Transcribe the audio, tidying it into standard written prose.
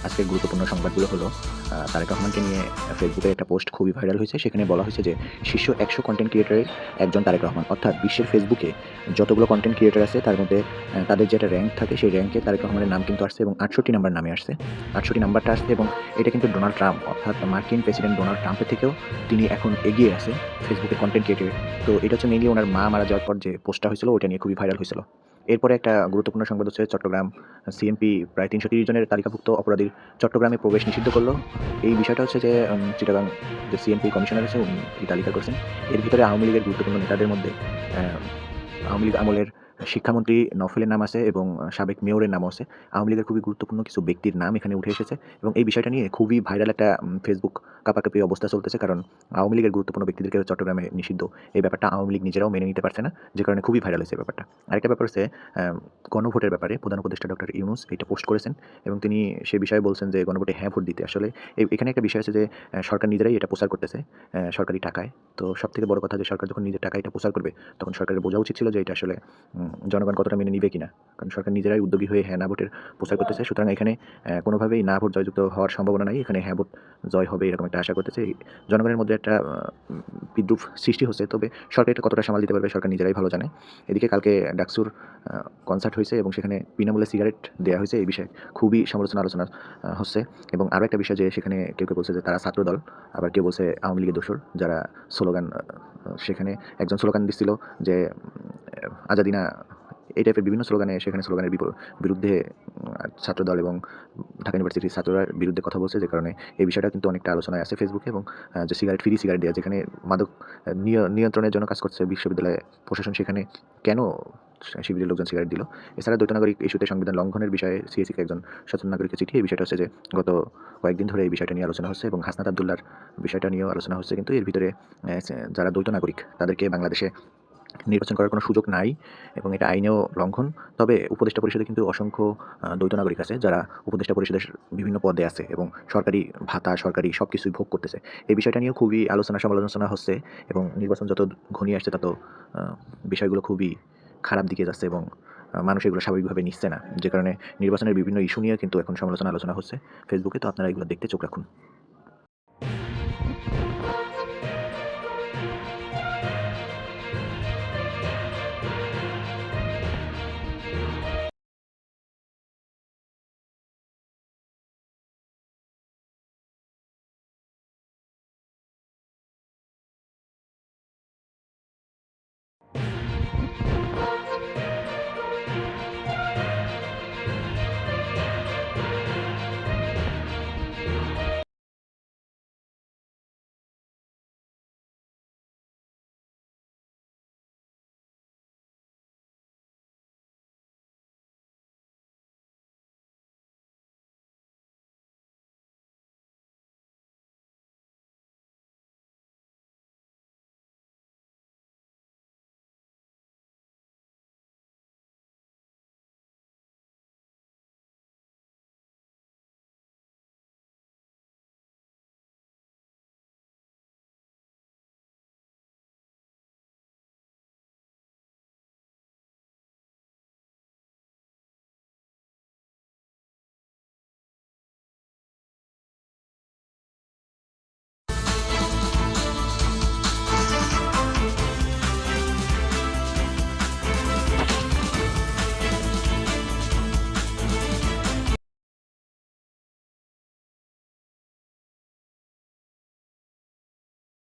আজকের গুরুত্বপূর্ণ সংবাদগুলো হলো তারেক রহমানকে নিয়ে ফেসবুকে একটা পোস্ট খুবই ভাইরাল হয়েছে। সেখানে বলা হয়েছে যে শীর্ষ ১০০ কনটেন্ট ক্রিয়েটরের একজন তারেক রহমান। অর্থাৎ বিশ্বের ফেসবুকে যতগুলো কনটেন্ট ক্রিয়েটর আছে তার মধ্যে তাদের যে একটা র‍্যাংক থাকে সেই র‍্যাংকে তারেক রহমানের নাম কিন্তু আসছে এবং ৬৮ নাম্বার নামে আসছে। ৬৮ নাম্বারটা আসছে এবং এটা কিন্তু ডোনাল্ড ট্রাম্প অর্থাৎ মার্কিন প্রেসিডেন্ট ডোনাল্ড ট্রাম্পের থেকেও তিনি এখন এগিয়ে আছে ফেসবুকে কনটেন্ট ক্রিয়েটরে। তো এটা হচ্ছে মেইনলি ওনার মা মারা যাওয়ার পর যে পোস্টটা হয়েছিল ওটা নিয়ে খুবই ভাইরাল হয়েছিল। এরপরে একটা গুরুত্বপূর্ণ সংবাদ হচ্ছে চট্টগ্রাম সিএমপি প্রায় ৩৩০ জনের তালিকাভুক্ত অপরাধীর চট্টগ্রামে প্রবেশ নিষিদ্ধ করল। এই বিষয়টা হচ্ছে যে চিটাগাং যে সিএমপি কমিশনার আছে উনি এই তালিকা করছেন। এর ভিতরে আওয়ামী লীগের গুরুত্বপূর্ণ নেতাদের মধ্যে আওয়ামী লীগ আমলের শিক্ষামন্ত্রী নওফেলের নাম আছে এবং সাবেক মেয়রের নামও আছে। আওয়ামী লীগের খুবই গুরুত্বপূর্ণ কিছু ব্যক্তির নাম এখানে উঠে এসেছে এবং এই বিষয়টা নিয়ে খুবই ভাইরাল একটা ফেসবুক কাপাকাপি অবস্থা চলতেছে। কারণ আওয়ামী লীগের গুরুত্বপূর্ণ ব্যক্তিদেরকে চট্টগ্রামে নিষিদ্ধ। এই ব্যাপারটা আওয়ামী লীগ নিজেরাও মেনে নিতে পারছে না। যে কারণে খুবই ভাইরাল হয়েছে ব্যাপারটা। আরেকটা ব্যাপার হচ্ছে গণভোটের ব্যাপারে প্রধান উপদেষ্টা ডক্টর ইউনূস এটা পোস্ট করেছেন এবং তিনি সে বিষয়ে বলছেন যে গণভোটে হ্যাঁ ভোট দিতে। আসলে এখানে একটা বিষয় আছে যে সরকার নিজেরাই এটা প্রচার করতেছে সরকারি টাকায়। তো সবথেকে বড় কথা যে সরকার যখন নিজের টাকায় এটা প্রচার করবে তখন সরকারের বোঝা উচিত ছিল যে এটা আসলে জনগণ কতটা মেনে নিবে কিনা। কারণ সরকার নিজেরাই উদ্যোগী হয়ে হ্যাঁ না ভোটের প্রচার করতেছে। সুতরাং এখানে কোনোভাবেই না ভোট জয়যুক্ত হওয়ার সম্ভাবনা নাই। এখানে হ্যাঁ ভোট জয় হবে এরকম একটা আশা করতেছে। জনগণের মধ্যে একটা বিদ্রূপ সৃষ্টি হচ্ছে। তবে সরকার এটা কতটা সামাল দিতে পারবে সরকার নিজেরাই ভালো জানে। এদিকে কালকে ডাকসুর কনসার্ট হয়েছে এবং সেখানে বিনামূল্যে সিগারেট দেয়া হয়েছে। এই বিষয়ে খুবই সমালোচনা আলোচনা হচ্ছে এবং আরও একটা বিষয় যে সেখানে কেউ বলছে যে তারা ছাত্রদল, আবার কেউ বলছে আওয়ামী লীগের দোসর যারা স্লোগান সেখানে একজন স্লোগান দিচ্ছিল যে আজাদি না এই টাইপের বিভিন্ন স্লোগানে সেখানে স্লোগানের বিরুদ্ধে ছাত্রদল এবং ঢাকা ইউনিভার্সিটির ছাত্ররা বিরুদ্ধে কথা বলছে। যে কারণে এই বিষয়টা কিন্তু অনেকটা আলোচনায় আছে ফেসবুকে এবং যে ফ্রি সিগারেট দেওয়া যেখানে মাদক নিয়ন্ত্রণের জন্য কাজ করছে বিশ্ববিদ্যালয় প্রশাসন সেখানে কেন শিবিরের লোকজন সিগারেট দিল। এছাড়া দ্বৈত নাগরিক ইস্যুতে সংবিধান লঙ্ঘনের বিষয়ে সিএসিকে একজন সচেতন নাগরিকের চিঠি। এই বিষয়টা হচ্ছে যে গত কয়েকদিন ধরে এই বিষয়টা নিয়ে আলোচনা হচ্ছে এবং হাসনাত আবদুল্লার বিষয়টা নিয়েও আলোচনা হচ্ছে। কিন্তু এর ভিতরে যারা দ্বৈত নাগরিক তাদেরকে বাংলাদেশে নির্বাচন করার কোনো সুযোগ নাই এবং এটা আইনেও লঙ্ঘন। তবে উপদেষ্টা পরিষদে কিন্তু অসংখ্য দ্বৈত নাগরিক আছে যারা উপদেষ্টা পরিষদের বিভিন্ন পদে আছে এবং সরকারি ভাতা, সরকারি সব কিছুই ভোগ করতেছে। এই বিষয়টা নিয়েও খুবই আলোচনা সমালোচনা হচ্ছে এবং নির্বাচন যত ঘনিয়ে আসছে তত বিষয়গুলো খুবই খারাপ দিকে যাচ্ছে এবং মানুষ এগুলো স্বাভাবিকভাবে নিচ্ছে না। যে কারণে নির্বাচনের বিভিন্ন ইস্যু নিয়ে কিন্তু এখন সমালোচনা আলোচনা হচ্ছে ফেসবুকে। তো আপনারা এগুলো দেখতে চোখ রাখুন।